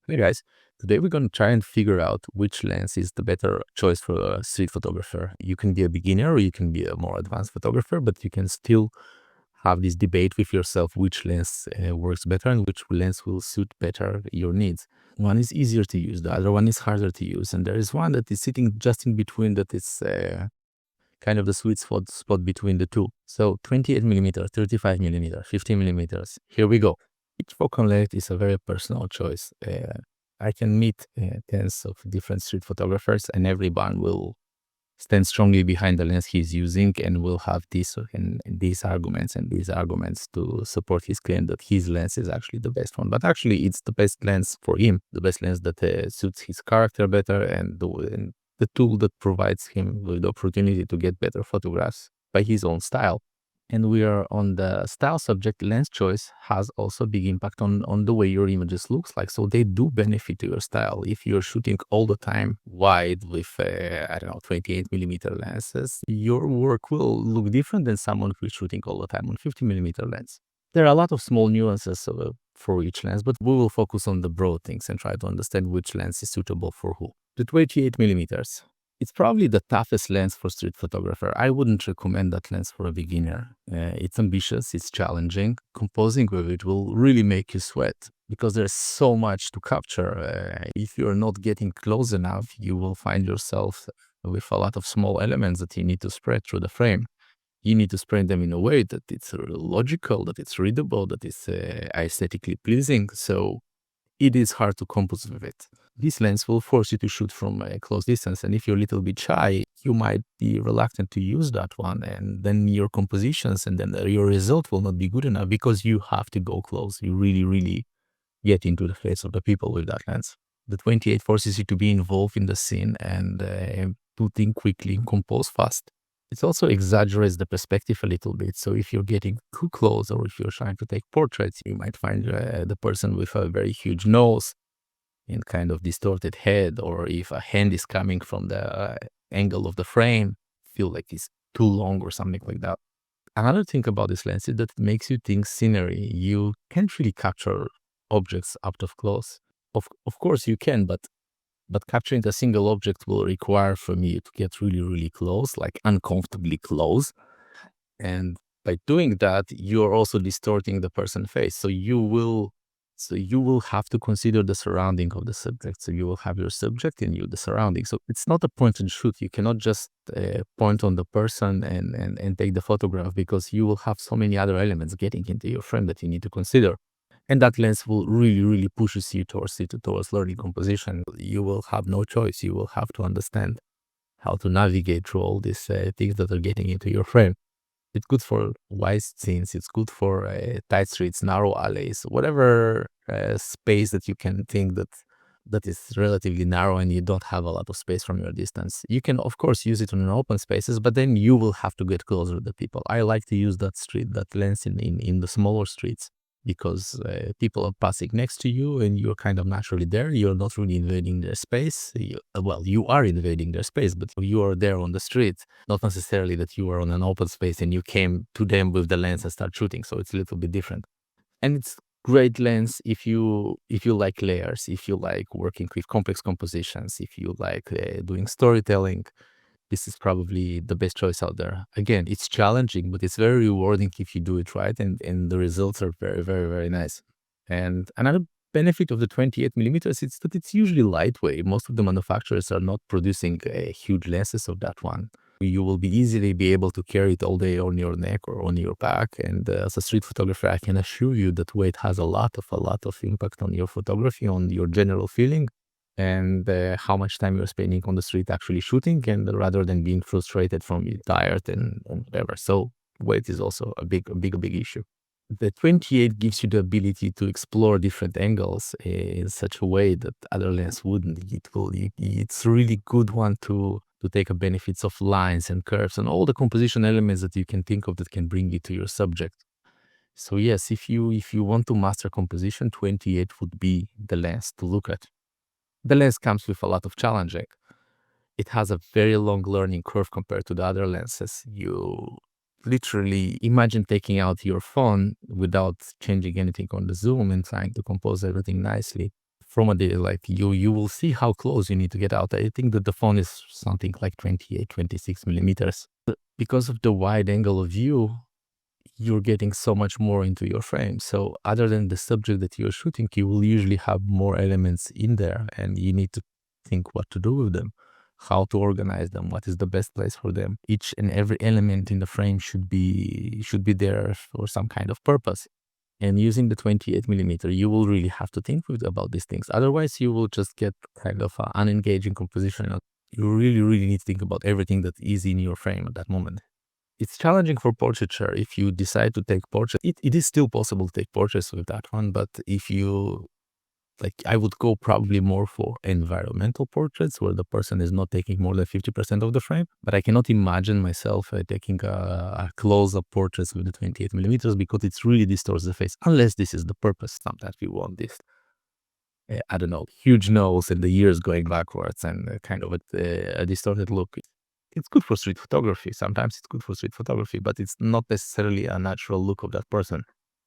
Hey guys, today we're going to try and figure out which lens is the better choice for a street photographer. You can be a beginner or you can be a more advanced photographer, but you can still have this debate with yourself which lens works better and which lens will suit better your needs. One is easier to use, the other one is harder to use, and there is one that is sitting just in between that is kind of the sweet spot between the two. So 28 millimeter, 35 millimeter, 50 millimeters. Here we go. Each focal length is a very personal choice. I can meet tens of different street photographers, and everyone will stand strongly behind the lens he's using and will have these arguments to support his claim that his lens is actually the best one. But actually, it's the best lens for him, the best lens that suits his character better, and the tool that provides him with the opportunity to get better photographs by his own style. And we are on the style subject. Lens choice has also a big impact on the way your images looks like. So they do benefit to your style. If you're shooting all the time wide with, I don't know, 28 millimeter lenses, your work will look different than someone who's shooting all the time on 50 millimeter lens. There are a lot of small nuances for each lens, but we will focus on the broad things and try to understand which lens is suitable for who. The 28 millimeters. It's probably the toughest lens for street photographer. I wouldn't recommend that lens for a beginner. It's ambitious, it's challenging. Composing with it will really make you sweat because there's so much to capture. If you're not getting close enough, you will find yourself with a lot of small elements that you need to spread through the frame. You need to spread them in a way that it's logical, that it's readable, that it's aesthetically pleasing. So it is hard to compose with it. This lens will force you to shoot from a close distance, and if you're a little bit shy, you might be reluctant to use that one, and then your compositions and then your result will not be good enough because you have to go close. You really, really get into the face of the people with that lens. The 28 forces you to be involved in the scene and to think quickly, compose fast. It also exaggerates the perspective a little bit. So if you're getting too close or if you're trying to take portraits, you might find the person with a very huge nose and kind of distorted head, or if a hand is coming from the angle of the frame, feel like it's too long or something like that. Another thing about this lens is that it makes you think scenery. You can't really capture objects up close. Of course you can, but capturing a single object will require from you to get really, really close, like uncomfortably close. And by doing that, you're also distorting the person's face. So you will have to consider the surrounding of the subject. So you will have your subject and you the surrounding. So it's not a point and shoot. You cannot just point on the person and take the photograph because you will have so many other elements getting into your frame that you need to consider. And that lens will really, really pushes you towards learning composition. You will have no choice. You will have to understand how to navigate through all these things that are getting into your frame. It's good for wide scenes. It's good for tight streets, narrow alleys, whatever space that you can think that is relatively narrow and you don't have a lot of space from your distance. You can, of course, use it on open spaces, but then you will have to get closer to the people. I like to use that lens in the smaller streets because people are passing next to you and you're kind of naturally there. You're not really invading their space. You are invading their space, but you are there on the street, not necessarily that you are on an open space and you came to them with the lens and start shooting. So it's a little bit different. And it's great lens if you like layers, if you like working with complex compositions, if you like doing storytelling. This is probably the best choice out there. Again, it's challenging, but it's very rewarding if you do it right, and the results are very, very, very nice. And another benefit of the 28 millimeters is that it's usually lightweight. Most of the manufacturers are not producing huge lenses of that one. You will easily be able to carry it all day on your neck or on your back. And as a street photographer, I can assure you that weight has a lot of impact on your photography, on your general feeling, and how much time you're spending on the street actually shooting, and rather than being frustrated from being tired and whatever. So weight is also a big issue. The 28 gives you the ability to explore different angles in such a way that other lens wouldn't. It's a really good one to take a benefits of lines and curves and all the composition elements that you can think of that can bring you to your subject. So yes, if you want to master composition, 28 would be the lens to look at. The lens comes with a lot of challenging. It has a very long learning curve compared to the other lenses. You literally imagine taking out your phone without changing anything on the zoom and trying to compose everything nicely. from a day, like you will see how close you need to get out. I think that the phone is something like 28, 26 millimeters. Because of the wide angle of view, you're getting so much more into your frame. So other than the subject that you're shooting, you will usually have more elements in there, and you need to think what to do with them, how to organize them, what is the best place for them. Each and every element in the frame should be there for some kind of purpose. And using the 28 millimeter, you will really have to think about these things. Otherwise, you will just get kind of an unengaging composition. You really, really need to think about everything that is in your frame at that moment. It's challenging for portraiture if you decide to take portraits. It is still possible to take portraits with that one, but if you, like, I would go probably more for environmental portraits where the person is not taking more than 50% of the frame. But I cannot imagine myself taking a close-up portraits with the 28 millimeters because it really distorts the face, unless this is the purpose. Sometimes we want this, I don't know, huge nose and the ears going backwards and kind of a distorted look. It's good for street photography. Sometimes it's good for street photography, but it's not necessarily a natural look of that person.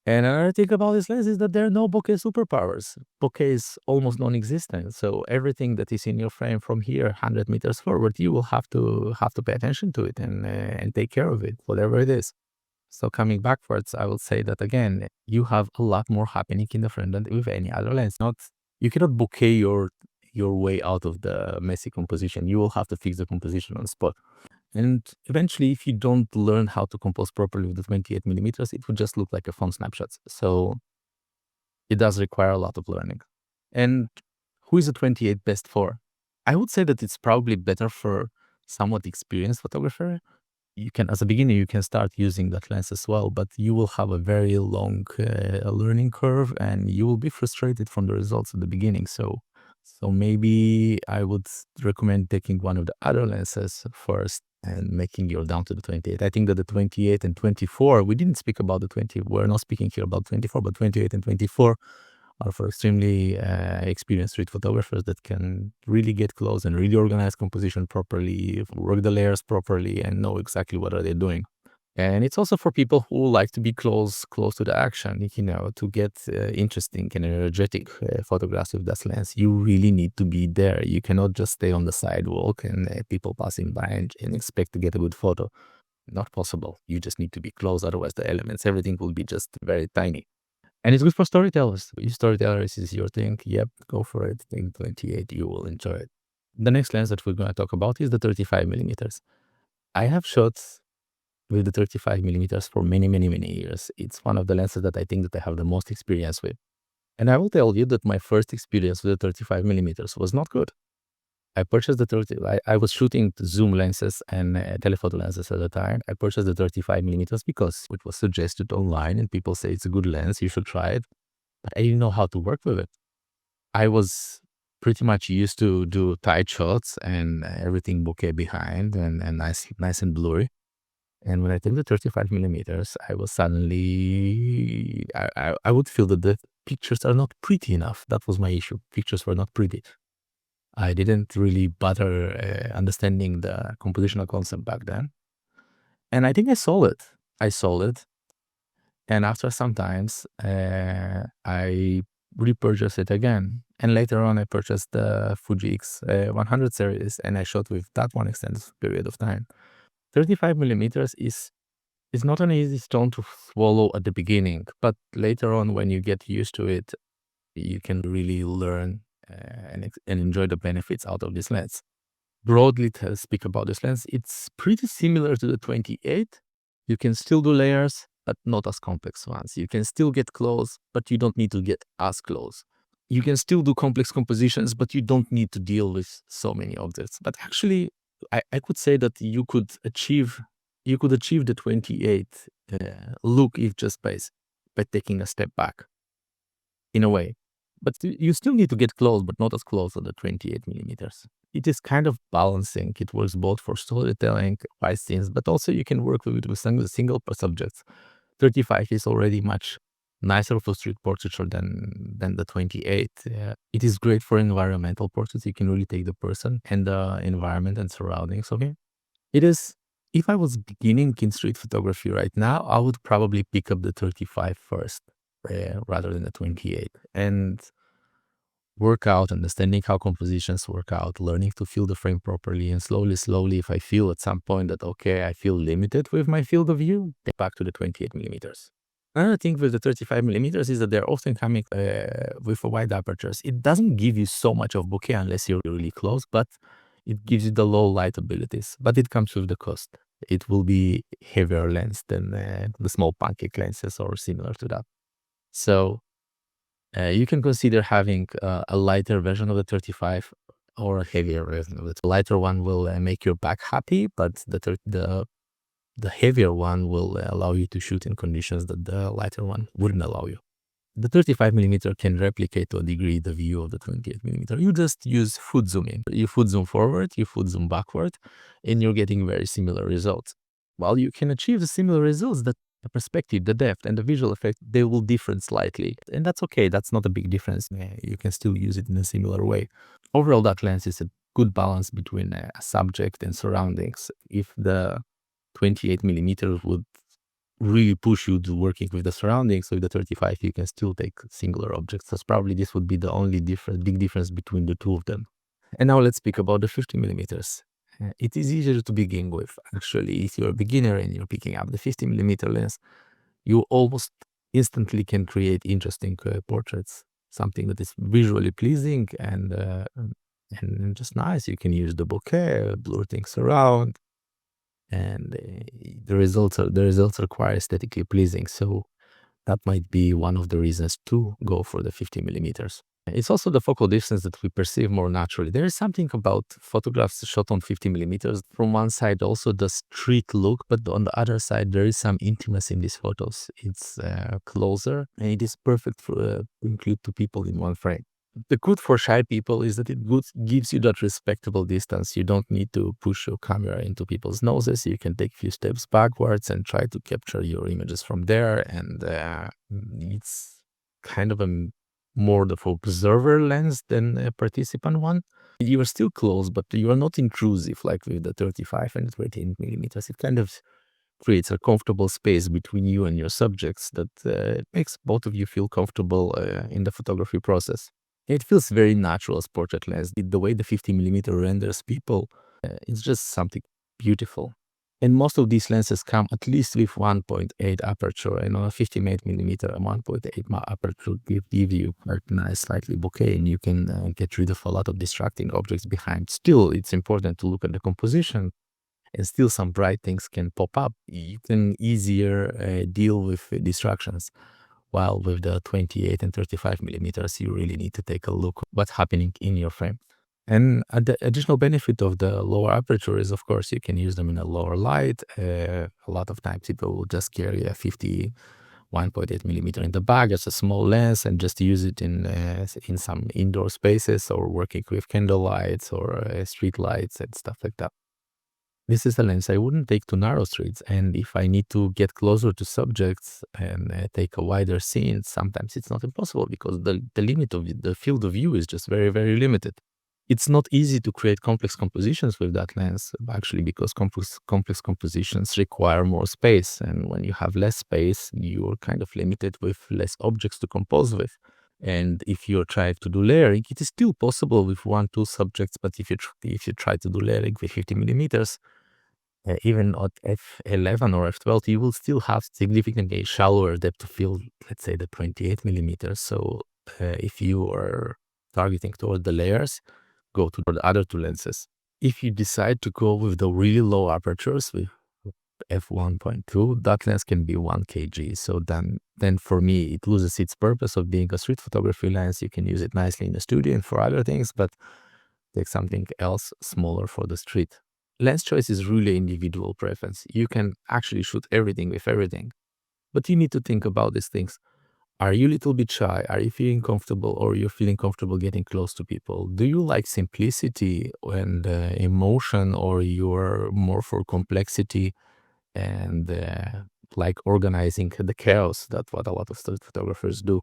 And another thing about this lens is that there are no bokeh superpowers. Bokeh is almost non-existent. So everything that is in your frame from here, 100 meters forward, you will have to pay attention to it and take care of it, whatever it is. So coming backwards, I will say that again, you have a lot more happening in the frame than with any other lens. You cannot bokeh your way out of the messy composition. You will have to fix the composition on the spot. And eventually, if you don't learn how to compose properly with the 28 millimeters, it would just look like a phone snapshot. So it does require a lot of learning. And who is the 28 best for? I would say that it's probably better for somewhat experienced photographer. You can, as a beginner, you can start using that lens as well, but you will have a very long learning curve and you will be frustrated from the results at the beginning. So maybe I would recommend taking one of the other lenses first and making your down to the 28. I think that the 28 and 24, we didn't speak about the 20, we're not speaking here about 24, but 28 and 24 are for extremely experienced street photographers that can really get close and really organize composition properly, work the layers properly, and know exactly what are they doing. And it's also for people who like to be close to the action, to get interesting and energetic photographs with that lens. You really need to be there. You cannot just stay on the sidewalk and people passing by and expect to get a good photo. Not possible. You just need to be close. Otherwise, the elements, everything will be just very tiny. And it's good for storytellers. If storytellers is your thing, yep, go for it. Think 28, you will enjoy it. The next lens that we're going to talk about is the 35 millimeters. I have shot with the 35 millimeters for many, many, many years. It's one of the lenses that I think that I have the most experience with. And I will tell you that my first experience with the 35 millimeters was not good. I purchased the 30, I was shooting zoom lenses and telephoto lenses at the time. I purchased the 35 millimeters because it was suggested online and people say it's a good lens, you should try it. But I didn't know how to work with it. I was pretty much used to do tight shots and everything bokeh behind and nice and blurry. And when I took the 35 millimeters, I was suddenly, I would feel that the pictures are not pretty enough. That was my issue. Pictures were not pretty. I didn't really bother understanding the compositional concept back then. And I think I sold it. And after some times, I repurchased it again. And later on, I purchased the Fuji X100 series and I shot with that one extended period of time. 35 millimeters is not an easy stone to swallow at the beginning, but later on, when you get used to it, you can really learn and enjoy the benefits out of this lens. Broadly to speak about this lens, it's pretty similar to the 28. You can still do layers, but not as complex ones. You can still get close, but you don't need to get as close. You can still do complex compositions, but you don't need to deal with so many objects. But actually, I could say that you could achieve the 28 look if just by taking a step back, in a way. But you still need to get close, but not as close as the 28 millimeters. It is kind of balancing. It works both for storytelling, fight scenes, but also you can work with it with single subjects. 35 is already much nicer for street portraiture than the 28. It is great for environmental portraits. You can really take the person and the environment and surroundings of him. It is, if I was beginning in street photography right now, I would probably pick up the 35 first rather than the 28. And work out, understanding how compositions work out, learning to feel the frame properly, and slowly, if I feel at some point that, okay, I feel limited with my field of view, take back to the 28 millimeters. Another thing with the 35 millimeters is that they're often coming with a wide apertures. It doesn't give you so much of bokeh unless you're really close, but it gives you the low light abilities. But it comes with the cost. It will be heavier lens than the small pancake lenses or similar to that. So you can consider having a lighter version of the 35 or a heavier version of it. The lighter one will make your back happy, but the heavier one will allow you to shoot in conditions that the lighter one wouldn't allow you. The 35 millimeter can replicate to a degree the view of the 28 millimeter. You just use foot zooming. You foot zoom forward, you foot zoom backward, and you're getting very similar results. While you can achieve the similar results, the perspective, the depth, and the visual effect, they will differ slightly. And that's okay. That's not a big difference. You can still use it in a similar way. Overall, that lens is a good balance between a subject and surroundings. If the 28 millimeters would really push you to working with the surroundings, so with the 35 you can still take singular objects. So probably this would be the only big difference between the two of them. And now let's speak about the 50 millimeters. It is easier to begin with. Actually, if you're a beginner and you're picking up the 50 millimeter lens, you almost instantly can create interesting portraits, something that is visually pleasing and just nice. You can use the bokeh, blur things around, and the results are quite aesthetically pleasing. So that might be one of the reasons to go for the 50 millimeters. It's also the focal distance that we perceive more naturally. There is something about photographs shot on 50 millimeters. From one side, also the street look, but on the other side, there is some intimacy in these photos. It's closer, and it is perfect for to include two people in one frame. The good for shy people is that gives you that respectable distance. You don't need to push your camera into people's noses. You can take a few steps backwards and try to capture your images from there. And it's kind of more the observer lens than a participant one. You are still close, but you are not intrusive like with the 35 and 28 millimeters. It kind of creates a comfortable space between you and your subjects that makes both of you feel comfortable in the photography process. It feels very natural as portrait lens. The way the 50 millimeter renders people, it's just something beautiful. And most of these lenses come at least with 1.8 aperture, and on a 58 millimeter, a 1.8 aperture give you quite nice, slightly bokeh, and you can get rid of a lot of distracting objects behind. Still, it's important to look at the composition, and still some bright things can pop up. You can easier deal with distractions. While with the 28 and 35 millimeters, you really need to take a look what's happening in your frame. And the additional benefit of the lower aperture is, of course, you can use them in a lower light. A lot of times people will just carry a 1.8 millimeter in the bag as a small lens and just use it in some indoor spaces or working with candle lights or street lights and stuff like that. This is a lens I wouldn't take to narrow streets, and if I need to get closer to subjects and take a wider scene, sometimes it's not impossible because the limit of the field of view is just very, very limited. It's not easy to create complex compositions with that lens, actually, because complex compositions require more space, and when you have less space, you're kind of limited with less objects to compose with. And if you're trying to do layering, it is still possible with 1-2 subjects, but if you try to do layering with 50 millimeters, even at f11 or f12, you will still have significantly shallower depth of field, let's say the 28 millimeters. So if you are targeting toward the layers, go to the other two lenses. If you decide to go with the really low apertures with f1.2, that lens can be 1 kg. So then for me, it loses its purpose of being a street photography lens. You can use it nicely in the studio and for other things, but take something else smaller for the street. Lens choice is really individual preference. You can actually shoot everything with everything, but you need to think about these things. Are you a little bit shy? Are you feeling comfortable, or you're feeling comfortable getting close to people? Do you like simplicity and emotion, or you're more for complexity and like organizing the chaos? That's what a lot of street photographers do.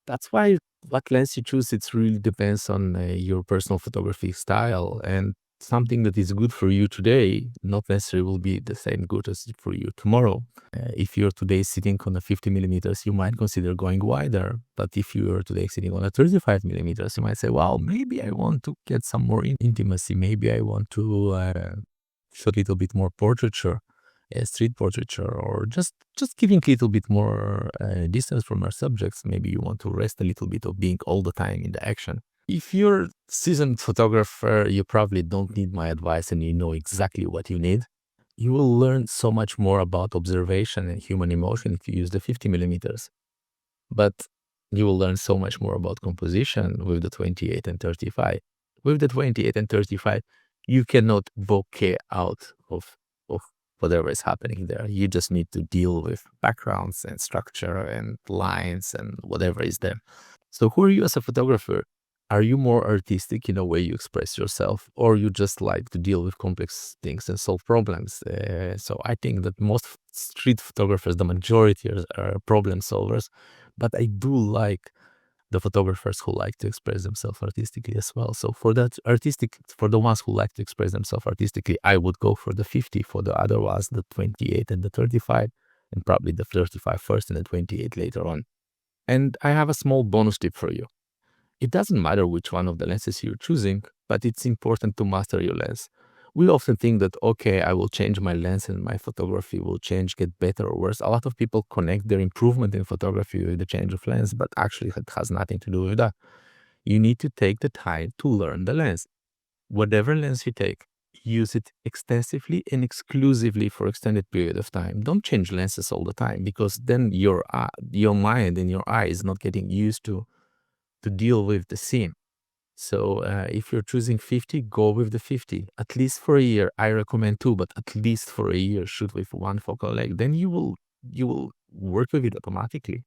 That's why what lens you choose, it really depends on your personal photography style. And something that is good for you today not necessarily will be the same good as for you tomorrow. If you're today sitting on a 50 millimeters, you might consider going wider. But if you're today sitting on a 35 millimeters, you might say, well, maybe I want to get some more intimacy. Maybe I want to show a little bit more portraiture, street portraiture, or just giving a little bit more distance from our subjects. Maybe you want to rest a little bit of being all the time in the action. If you're a seasoned photographer, you probably don't need my advice and you know exactly what you need. You will learn so much more about observation and human emotion if you use the 50 millimeters. But you will learn so much more about composition with the 28 and 35. With the 28 and 35, you cannot bokeh out of whatever is happening there. You just need to deal with backgrounds and structure and lines and whatever is there. So who are you as a photographer? Are you more artistic in a way you express yourself, or you just like to deal with complex things and solve problems? So I think that most street photographers, the majority are problem solvers, but I do like the photographers who like to express themselves artistically as well. So for the ones who like to express themselves artistically, I would go for the 50. For the other ones, the 28 and the 35, and probably the 35 first and the 28 later on. And I have a small bonus tip for you. It doesn't matter which one of the lenses you're choosing, but it's important to master your lens. We often think that, okay, I will change my lens and my photography will change, get better or worse. A lot of people connect their improvement in photography with the change of lens, but actually it has nothing to do with that. You need to take the time to learn the lens. Whatever lens you take, use it extensively and exclusively for extended period of time. Don't change lenses all the time, because then your mind and your eye is not getting used to deal with the scene. So if you're choosing 50, go with the 50, at least for a year. I recommend 2, but at least for a year, shoot with one focal length. Then you will work with it automatically.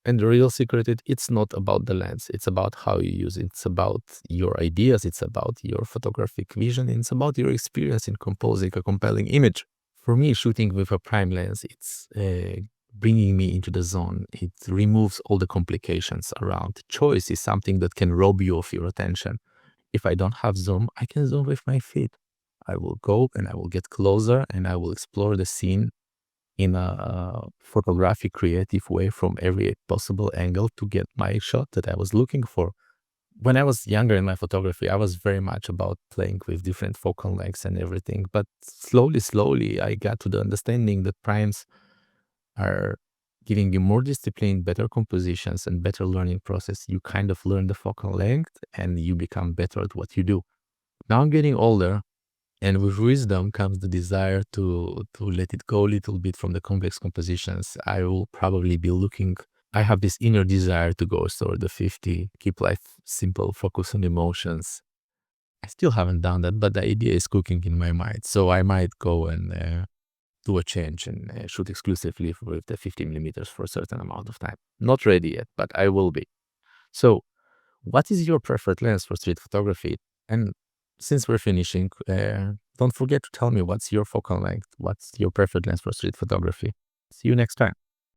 And the real secret, it's not about the lens. It's about how you use it. It's about your ideas. It's about your photographic vision. It's about your experience in composing a compelling image. For me, shooting with a prime lens, it's bringing me into the zone. It removes all the complications around. Choice is something that can rob you of your attention. If I don't have zoom, I can zoom with my feet. I will go and I will get closer and I will explore the scene in a photographic creative way from every possible angle to get my shot that I was looking for. When I was younger in my photography, I was very much about playing with different focal lengths and everything. But slowly, I got to the understanding that primes are giving you more discipline, better compositions, and better learning process. You kind of learn the focal length and you become better at what you do. Now I'm getting older, and with wisdom comes the desire to let it go a little bit from the complex compositions. I will probably be looking. I have this inner desire to go toward the 50, keep life simple, focus on emotions. I still haven't done that, but the idea is cooking in my mind. So I might go and do a change and shoot exclusively with the 50 millimeters for a certain amount of time. Not ready yet, but I will be. So what is your preferred lens for street photography? And since we're finishing, don't forget to tell me what's your focal length, what's your preferred lens for street photography. See you next time.